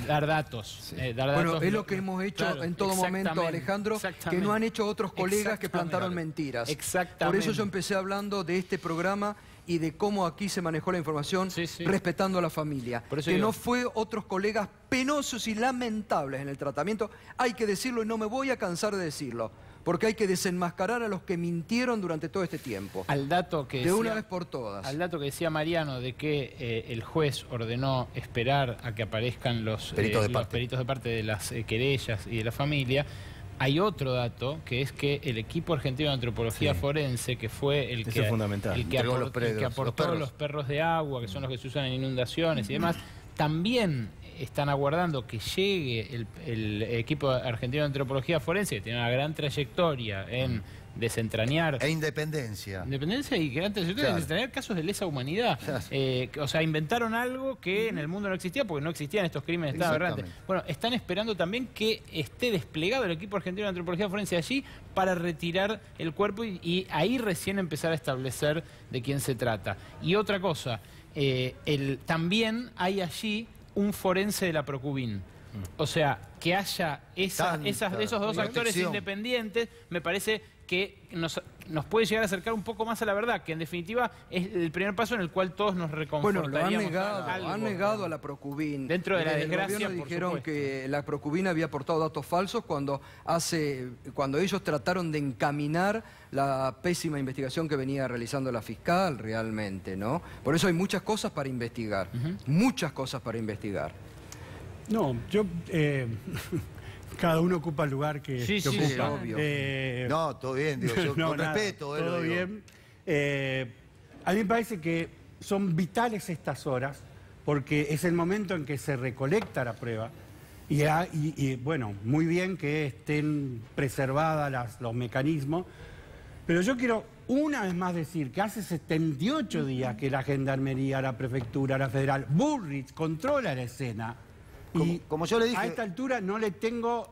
dar datos. Bueno, es lo que hemos hecho en todo momento, Alejandro, que no han hecho otros colegas que plantaron mentiras. Por eso yo empecé hablando de este programa y de cómo aquí se manejó la información respetando a la familia. Que no fue otros colegas penosos y lamentables en el tratamiento. Hay que decirlo y no me voy a cansar de decirlo, porque hay que desenmascarar a los que mintieron durante todo este tiempo. Al dato que de una vez por todas. Al dato que decía Mariano de que el juez ordenó esperar a que aparezcan los peritos de parte de las querellas y de la familia, hay otro dato, que es que el equipo argentino de antropología forense, que fue el que aportó los perros de agua, que son los que se usan en inundaciones y demás, también están aguardando que llegue el equipo argentino de antropología forense, que tiene una gran trayectoria en desentrañar... E independencia. Independencia y gran trayectoria en desentrañar casos de lesa humanidad. O sea, inventaron algo que en el mundo no existía, porque no existían estos crímenes tan aberrantes. Bueno, están esperando también que esté desplegado el equipo argentino de antropología forense allí para retirar el cuerpo y ahí recién empezar a establecer de quién se trata. Y otra cosa, también hay allí un forense de la Procubín. O sea, que haya esos dos actores independientes, me parece que nos puede llegar a acercar un poco más a la verdad, que en definitiva es el primer paso en el cual todos nos reconfortaríamos. Bueno, lo han negado a la Procubín. Dentro de la desgracia, dijeron que la Procubín había aportado datos falsos cuando ellos trataron de encaminar la pésima investigación que venía realizando la fiscal realmente, ¿no? Por eso hay muchas cosas para investigar, muchas cosas para investigar. No, yo... cada uno ocupa el lugar que ocupa. Obvio. No, todo bien, digo, yo con respeto. Todo bien. A mí me parece que son vitales estas horas, porque es el momento en que se recolecta la prueba. Y bueno, muy bien que estén preservadas los mecanismos, pero yo quiero una vez más decir que hace 78 días que la Gendarmería, la Prefectura, la Federal, Bullrich controla la escena. Como yo le dije... A esta altura no le tengo...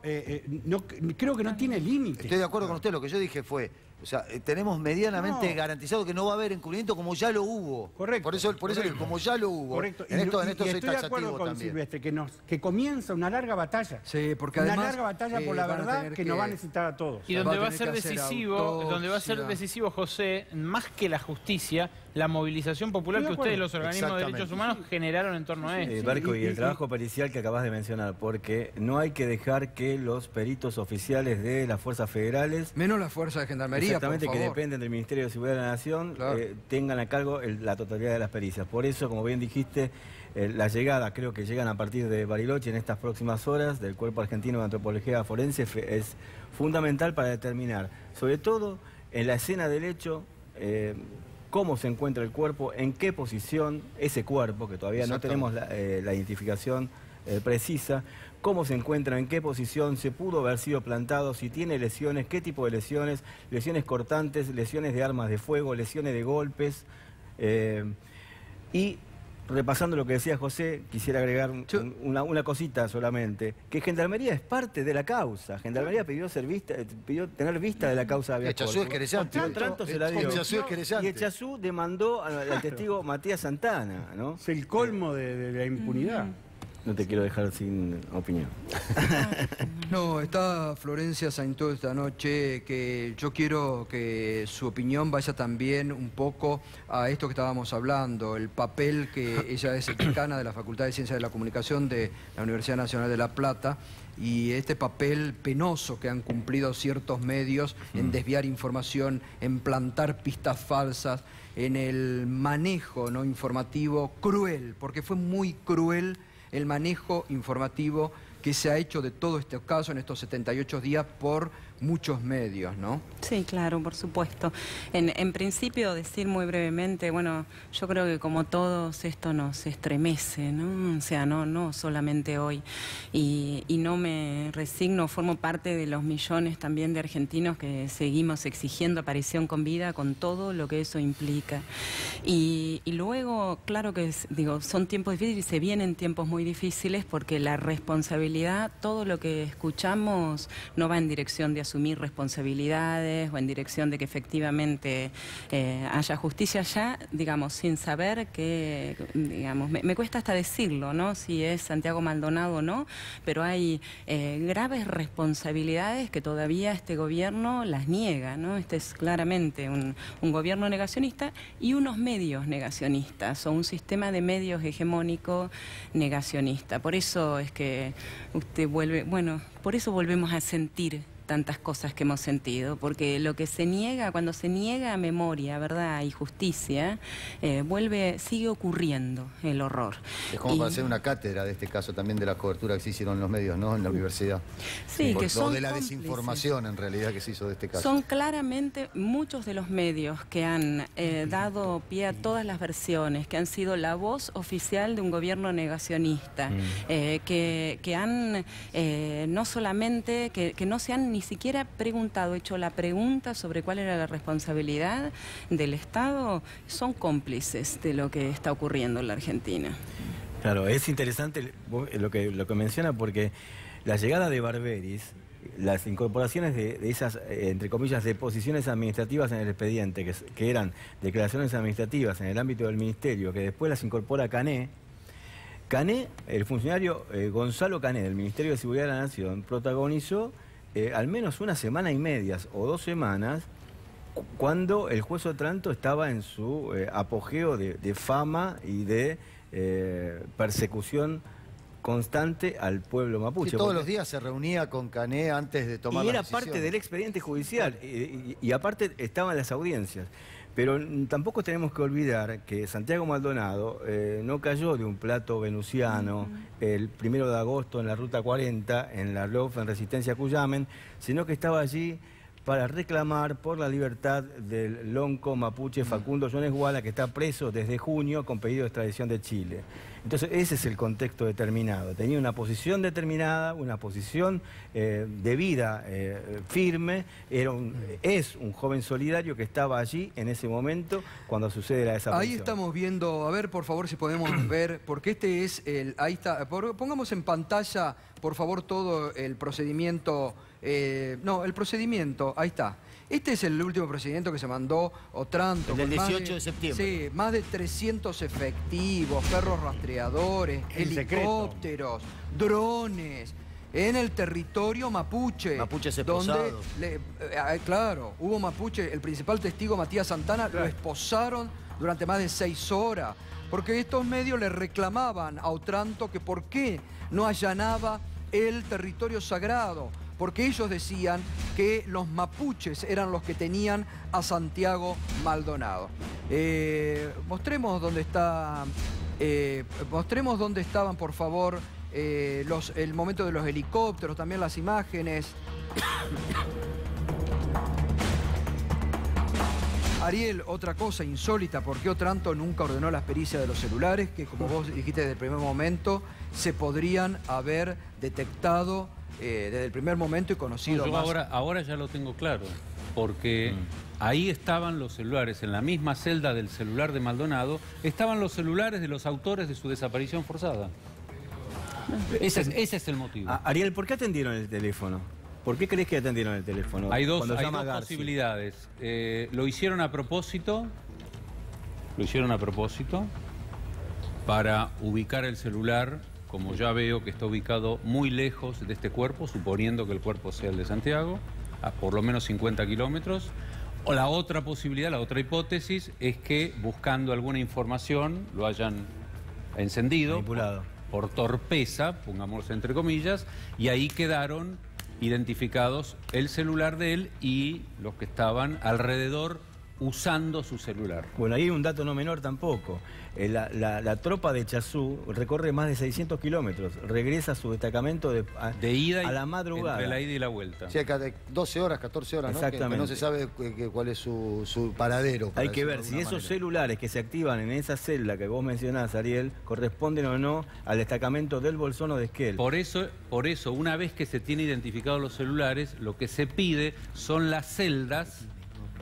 creo que no tiene límite. Estoy de acuerdo con usted, lo que yo dije fue... O sea, tenemos medianamente garantizado que no va a haber encubrimiento como ya lo hubo. Correcto. Por eso como ya lo hubo. Correcto. En esto estoy soy de acuerdo con también. Silvestre, que comienza una larga batalla. Sí, porque una además... larga batalla por la verdad que nos va a necesitar a todos. Y donde va a ser decisivo, José, más que la justicia, la movilización popular que ustedes, los organismos de derechos humanos, generaron en torno a esto. Barco, y el trabajo pericial que acabas de mencionar, porque no hay que dejar que los peritos oficiales de las fuerzas federales... Menos la fuerza de Gendarmería, exactamente, que dependen del Ministerio de Seguridad de la Nación, tengan a cargo la totalidad de las pericias. Por eso, como bien dijiste, la llegada, creo que llegan a partir de Bariloche en estas próximas horas, del Cuerpo Argentino de Antropología Forense, es fundamental para determinar, sobre todo en la escena del hecho, cómo se encuentra el cuerpo, en qué posición ese cuerpo, que todavía no tenemos la identificación precisa, cómo se encuentra, en qué posición, se pudo haber sido plantado, si tiene lesiones, qué tipo de lesiones, lesiones cortantes, lesiones de armas de fuego, lesiones de golpes. Y repasando lo que decía José, quisiera agregar una cosita solamente, que Gendarmería es parte de la causa. Gendarmería pidió tener vista de la causa de habeas corpus. Echazú es querellante. Otranto se la dio. Echazú es querellante. Y Echazú demandó al testigo Matías Santana, ¿no? Es el colmo de la impunidad. No te quiero dejar sin opinión. No, está Florencia Saintó esta noche, que yo quiero que su opinión vaya también un poco a esto que estábamos hablando, el papel que ella es decana de la Facultad de Ciencias de la Comunicación de la Universidad Nacional de La Plata, y este papel penoso que han cumplido ciertos medios en desviar información, en plantar pistas falsas, en el manejo no informativo cruel, porque fue muy cruel el manejo informativo que se ha hecho de todo este caso en estos 78 días por muchos medios, ¿no? Sí, claro, por supuesto. En principio, decir muy brevemente, bueno, yo creo que como todos esto nos estremece, ¿no? O sea, no solamente hoy. Y no me resigno, formo parte de los millones también de argentinos que seguimos exigiendo aparición con vida, con todo lo que eso implica. Y luego, claro que son tiempos difíciles y se vienen tiempos muy difíciles porque la responsabilidad, todo lo que escuchamos no va en dirección de asumir responsabilidades o en dirección de que efectivamente haya justicia ya, digamos, sin saber que, digamos, me cuesta hasta decirlo, ¿no? Si es Santiago Maldonado o no, pero hay graves responsabilidades que todavía este gobierno las niega, ¿no? Este es claramente un gobierno negacionista y unos medios negacionistas, o un sistema de medios hegemónico negacionista. Por eso es que usted por eso volvemos a sentir tantas cosas que hemos sentido, porque lo que se niega, cuando se niega memoria, verdad y justicia, sigue ocurriendo el horror. Es como para hacer una cátedra de este caso también de la cobertura que se hicieron en los medios, ¿no? En la universidad. Sí, que son de la cómplices. desinformación en realidad que se hizo de este caso. Son claramente muchos de los medios que han dado pie a todas las versiones, que han sido la voz oficial de un gobierno negacionista, que han no solamente, que no se han ni siquiera preguntado, hecho la pregunta sobre cuál era la responsabilidad del Estado, son cómplices de lo que está ocurriendo en la Argentina. Claro, es interesante lo que menciona, porque la llegada de Barberis, las incorporaciones de esas, entre comillas, deposiciones administrativas en el expediente, que eran declaraciones administrativas en el ámbito del Ministerio, que después las incorpora Cané, el funcionario Gonzalo Cané, del Ministerio de Seguridad de la Nación, protagonizó al menos una semana y media o 2 semanas, cuando el juez Otranto estaba en su apogeo de fama y de persecución constante al pueblo mapuche. Sí, todos los días se reunía con Cané antes de tomar la decisión. Y era parte del expediente judicial, y aparte estaban las audiencias. Pero tampoco tenemos que olvidar que Santiago Maldonado no cayó de un plato venusiano el 1 de agosto en la Ruta 40, en la LOF, en Resistencia a Cuyamen, sino que estaba allí para reclamar por la libertad del lonco mapuche Facundo Jones Guala, que está preso desde junio con pedido de extradición de Chile. Entonces ese es el contexto determinado. Tenía una posición determinada, una posición de vida firme, es un joven solidario que estaba allí en ese momento cuando sucede la desaparición. Ahí estamos viendo, a ver por favor si podemos ver, porque este es ahí está, pongamos en pantalla por favor todo el procedimiento, el procedimiento, ahí está. Este es el último procedimiento que se mandó Otranto. El del 18 de septiembre. Sí, más de 300 efectivos, perros rastreadores, helicópteros, drones, en el territorio mapuche. Mapuches esposados. Claro, hubo mapuche, el principal testigo Matías Santana, lo esposaron durante más de 6 horas, porque estos medios le reclamaban a Otranto que por qué no allanaba el territorio sagrado, porque ellos decían que los mapuches eran los que tenían a Santiago Maldonado. Mostremos dónde estaban, por favor, el momento de los helicópteros, también las imágenes. Ariel, otra cosa insólita, ¿por qué Otranto nunca ordenó las pericias de los celulares que, como vos dijiste desde el primer momento, se podrían haber detectado desde el primer momento y conocido más? Ahora ya lo tengo claro, porque ahí estaban los celulares, en la misma celda del celular de Maldonado, estaban los celulares de los autores de su desaparición forzada. Ese es el motivo. Ariel, ¿por qué atendieron el teléfono? ¿Por qué crees que atendieron el teléfono? Hay dos posibilidades. Lo hicieron a propósito. Para ubicar el celular, como ya veo que está ubicado muy lejos de este cuerpo, suponiendo que el cuerpo sea el de Santiago, a por lo menos 50 kilómetros. O la otra posibilidad, la otra hipótesis, es que buscando alguna información lo hayan encendido. Manipulado. Por torpeza, pongamos entre comillas, y ahí quedaron identificados el celular de él y los que estaban alrededor usando su celular. Bueno, ahí hay un dato no menor tampoco. La tropa de Chazú recorre más de 600 kilómetros, regresa a su destacamento de ida a la madrugada. Entre la ida y la vuelta. Sí, 12 horas, 14 horas, ¿no? Exactamente. Que no se sabe cuál es su paradero. Hay que ver si esos celulares que se activan en esa celda que vos mencionás, Ariel, corresponden o no al destacamento del Bolsón o de Esquel. Por eso, una vez que se tienen identificados los celulares, lo que se pide son las celdas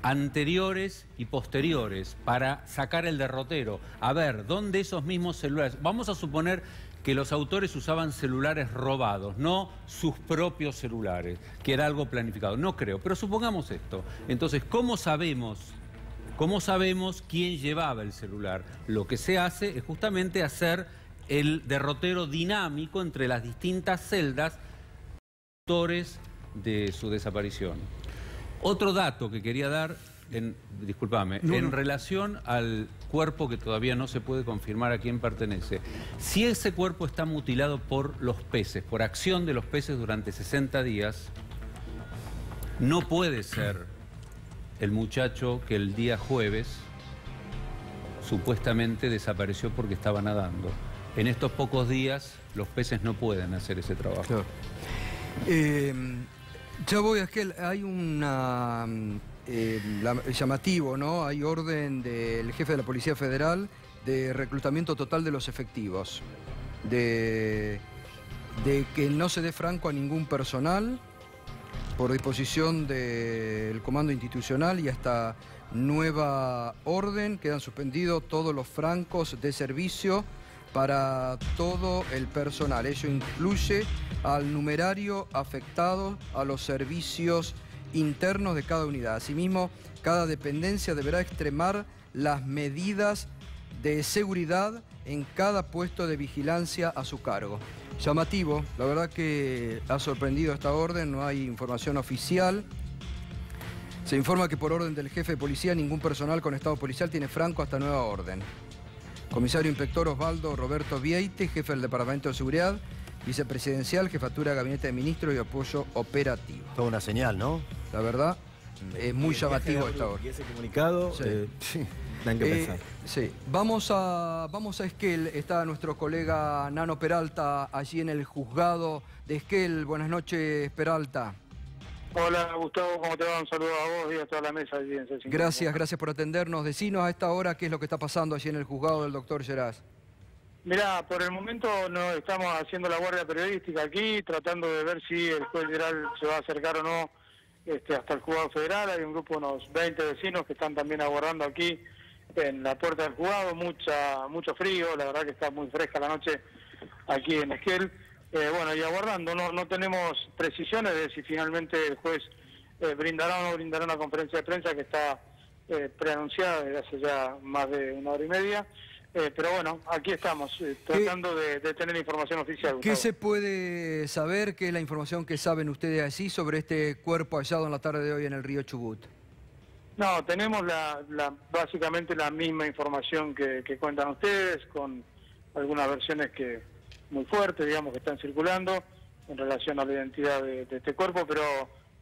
anteriores y posteriores para sacar el derrotero. A ver, ¿dónde esos mismos celulares? Vamos a suponer que los autores usaban celulares robados, no sus propios celulares, que era algo planificado. No creo, pero supongamos esto. Entonces, ¿cómo sabemos quién llevaba el celular? Lo que se hace es justamente hacer el derrotero dinámico entre las distintas celdas autores de su desaparición. Otro dato que quería dar, en relación al cuerpo que todavía no se puede confirmar a quién pertenece. Si ese cuerpo está mutilado por los peces, por acción de los peces durante 60 días, no puede ser el muchacho que el día jueves supuestamente desapareció porque estaba nadando. En estos pocos días los peces no pueden hacer ese trabajo. Claro. Ya voy a que hay una llamativo, ¿no? Hay orden del jefe de la Policía Federal de reclutamiento total de los efectivos, de que no se dé franco a ningún personal por disposición del comando institucional y hasta nueva orden. Quedan suspendidos todos los francos de servicio para todo el personal. Ello incluye al numerario afectado a los servicios internos de cada unidad. Asimismo, cada dependencia deberá extremar las medidas de seguridad en cada puesto de vigilancia a su cargo. Llamativo, la verdad que ha sorprendido esta orden, no hay información oficial. Se informa que por orden del jefe de policía ningún personal con estado policial tiene franco hasta nueva orden. Comisario Inspector Osvaldo Roberto Vieite, jefe del Departamento de Seguridad, vicepresidencial, jefatura de Gabinete de Ministros y apoyo operativo. Toda una señal, ¿no? La verdad, es muy llamativo esta orden. Y ese comunicado, dan que pensar. Sí. Vamos a Esquel, está nuestro colega Nano Peralta allí en el juzgado de Esquel. Buenas noches, Peralta. Hola Gustavo, ¿cómo te va? Un saludo a vos y a toda la mesa allí en C5. Gracias por atendernos. Decinos a esta hora qué es lo que está pasando allí en el juzgado del doctor Geraz. Mirá, por el momento no estamos haciendo la guardia periodística aquí, tratando de ver si el juez federal se va a acercar o no hasta el juzgado federal. Hay un grupo, unos 20 vecinos que están también aguardando aquí en la puerta del juzgado. Mucho frío, la verdad que está muy fresca la noche aquí en Esquel. Bueno, y aguardando, no tenemos precisiones de si finalmente el juez brindará o no brindará una conferencia de prensa que está preanunciada desde hace ya más de una hora y media. Pero bueno, aquí estamos, tratando de tener información oficial. ¿Qué se puede saber? ¿Qué es la información que saben ustedes allí sobre este cuerpo hallado en la tarde de hoy en el río Chubut? No, tenemos básicamente la misma información que cuentan ustedes, con algunas versiones muy fuertes, digamos, que están circulando en relación a la identidad de este cuerpo, pero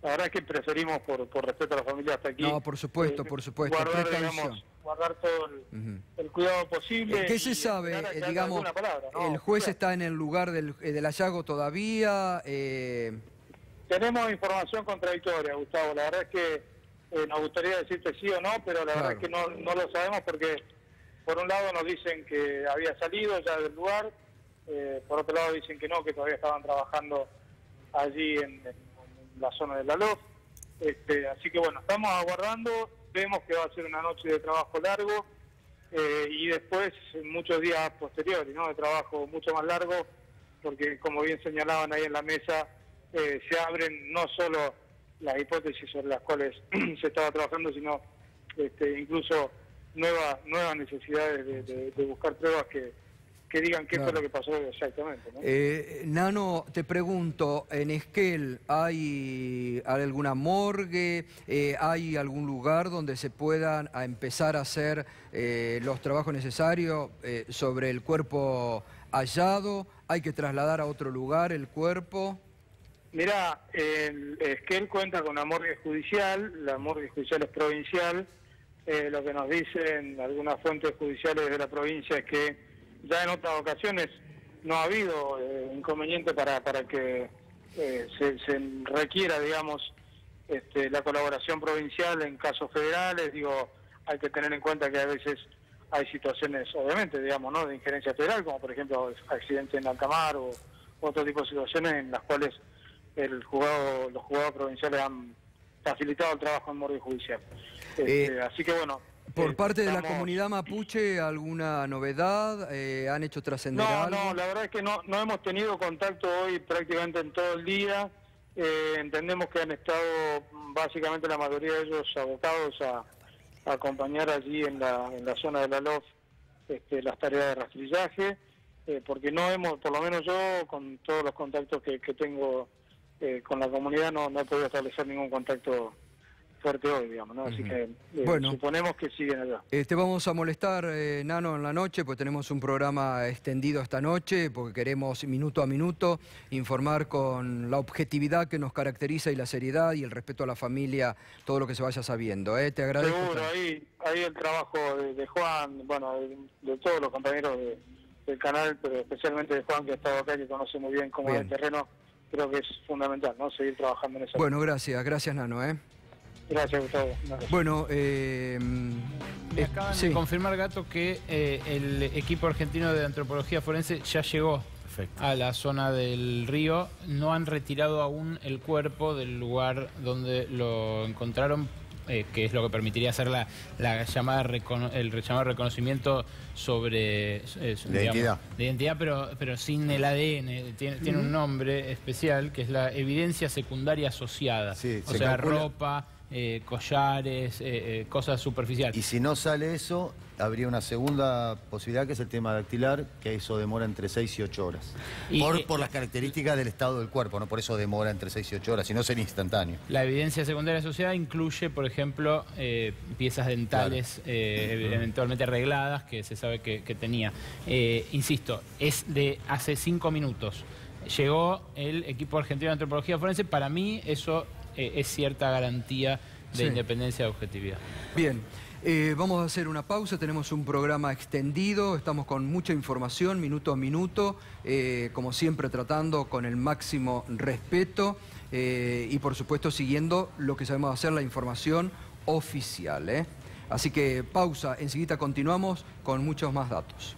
la verdad es que preferimos, por respeto a la familia, hasta aquí. No, por supuesto. Guardar todo el cuidado posible. ¿Qué se sabe? Digamos, ¿el juez está en el lugar del hallazgo todavía? Tenemos información contradictoria, Gustavo. La verdad es que nos gustaría decirte sí o no, pero la verdad es que no lo sabemos porque por un lado nos dicen que había salido ya del lugar, por otro lado dicen que no, que todavía estaban trabajando allí en la zona de la LOF. Así que bueno, estamos aguardando, vemos que va a ser una noche de trabajo largo y después muchos días posteriores, ¿no? De trabajo mucho más largo, porque como bien señalaban ahí en la mesa, se abren no solo las hipótesis sobre las cuales se estaba trabajando, sino incluso nuevas necesidades de buscar pruebas que digan qué fue lo que pasó exactamente, ¿no? Nano, te pregunto, ¿en Esquel hay alguna morgue? ¿Hay algún lugar donde se puedan empezar a hacer los trabajos necesarios sobre el cuerpo hallado? ¿Hay que trasladar a otro lugar el cuerpo? Mirá, Esquel cuenta con una morgue judicial, la morgue judicial es provincial. Lo que nos dicen algunas fuentes judiciales de la provincia es que ya en otras ocasiones no ha habido inconveniente para que se requiera, digamos, la colaboración provincial en casos federales. Digo, hay que tener en cuenta que a veces hay situaciones, obviamente, digamos, ¿no?, de injerencia federal, como por ejemplo accidentes en alta mar o otro tipo de situaciones en las cuales los juzgados provinciales han facilitado el trabajo en morgue judicial. Así que bueno. Por parte de la comunidad mapuche, ¿alguna novedad? ¿Han hecho trascender algo? No, la verdad es que no hemos tenido contacto hoy prácticamente en todo el día. Entendemos que han estado básicamente la mayoría de ellos abocados a acompañar allí en la zona de la LOF las tareas de rastrillaje, porque no hemos, por lo menos yo, con todos los contactos que tengo con la comunidad, no he podido establecer ningún contacto fuerte hoy, digamos, ¿no? Así que bueno, suponemos que siguen allá. Te vamos a molestar, Nano, en la noche, pues tenemos un programa extendido esta noche, porque queremos minuto a minuto informar con la objetividad que nos caracteriza y la seriedad y el respeto a la familia, todo lo que se vaya sabiendo. Te agradezco. Seguro, ahí el trabajo de Juan, bueno, de todos los compañeros del canal, pero especialmente de Juan, que ha estado acá, que conoce muy bien cómo es el terreno, creo que es fundamental, ¿no?, seguir trabajando en eso. Bueno, gracias, Nano, Gracias, Gustavo. Bueno, me acaban de confirmar, Gato, que el equipo argentino de antropología forense ya llegó a la zona del río. No han retirado aún el cuerpo del lugar donde lo encontraron, que es lo que permitiría hacer el llamado reconocimiento sobre de identidad, pero sin el ADN. Tiene un nombre especial, que es la evidencia secundaria asociada. Sí, o sea, ropa, collares, cosas superficiales. Y si no sale eso, habría una segunda posibilidad, que es el tema dactilar, que eso demora entre 6 y 8 horas. Por las características del estado del cuerpo, no por eso demora entre 6 y 8 horas, sino sería instantáneo. La evidencia secundaria asociada incluye, por ejemplo, piezas dentales eventualmente arregladas, que se sabe que tenía. Insisto, es de hace 5 minutos. Llegó el equipo argentino de antropología forense. Para mí eso es cierta garantía de independencia y objetividad. Bien, vamos a hacer una pausa, tenemos un programa extendido, estamos con mucha información, minuto a minuto, como siempre tratando con el máximo respeto y por supuesto siguiendo lo que sabemos hacer, la información oficial. Así que pausa, enseguida continuamos con muchos más datos.